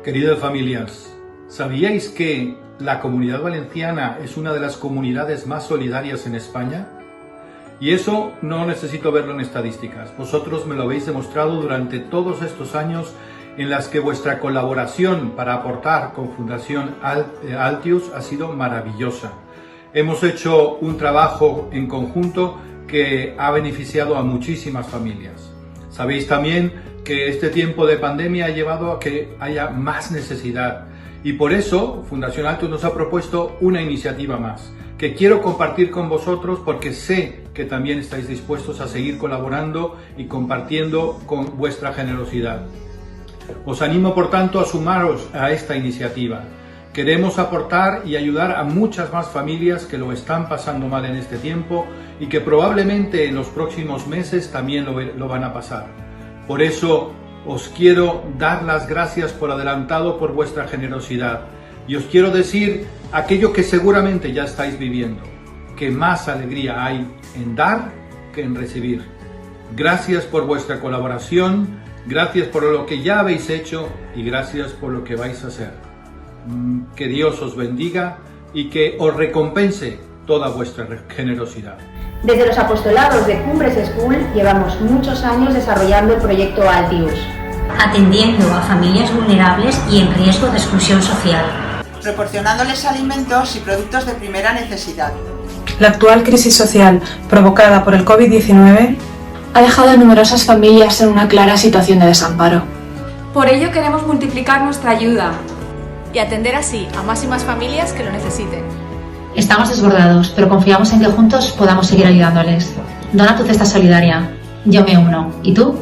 Queridas familias, ¿sabíais que la Comunidad Valenciana es una de las comunidades más solidarias en España? Y eso no necesito verlo en estadísticas. Vosotros me lo habéis demostrado durante todos estos años en las que vuestra colaboración para aportar con Fundación Altius ha sido maravillosa. Hemos hecho un trabajo en conjunto que ha beneficiado a muchísimas familias. Sabéis también que este tiempo de pandemia ha llevado a que haya más necesidad y por eso Fundación Altius nos ha propuesto una iniciativa más que quiero compartir con vosotros porque sé que también estáis dispuestos a seguir colaborando y compartiendo con vuestra generosidad. Os animo por tanto a sumaros a esta iniciativa. Queremos aportar y ayudar a muchas más familias que lo están pasando mal en este tiempo y que probablemente en los próximos meses también lo van a pasar. Por eso os quiero dar las gracias por adelantado por vuestra generosidad y os quiero decir aquello que seguramente ya estáis viviendo, que más alegría hay en dar que en recibir. Gracias por vuestra colaboración, gracias por lo que ya habéis hecho y gracias por lo que vais a hacer. Que Dios os bendiga y que os recompense toda vuestra generosidad. Desde los apostolados de Cumbres School llevamos muchos años desarrollando el proyecto Altius, atendiendo a familias vulnerables y en riesgo de exclusión social, proporcionándoles alimentos y productos de primera necesidad. La actual crisis social provocada por el COVID-19 ha dejado a numerosas familias en una clara situación de desamparo. Por ello queremos multiplicar nuestra ayuda y atender así a más y más familias que lo necesiten. Estamos desbordados, pero confiamos en que juntos podamos seguir ayudándoles. Dona tu cesta solidaria. Yo me uno. ¿Y tú?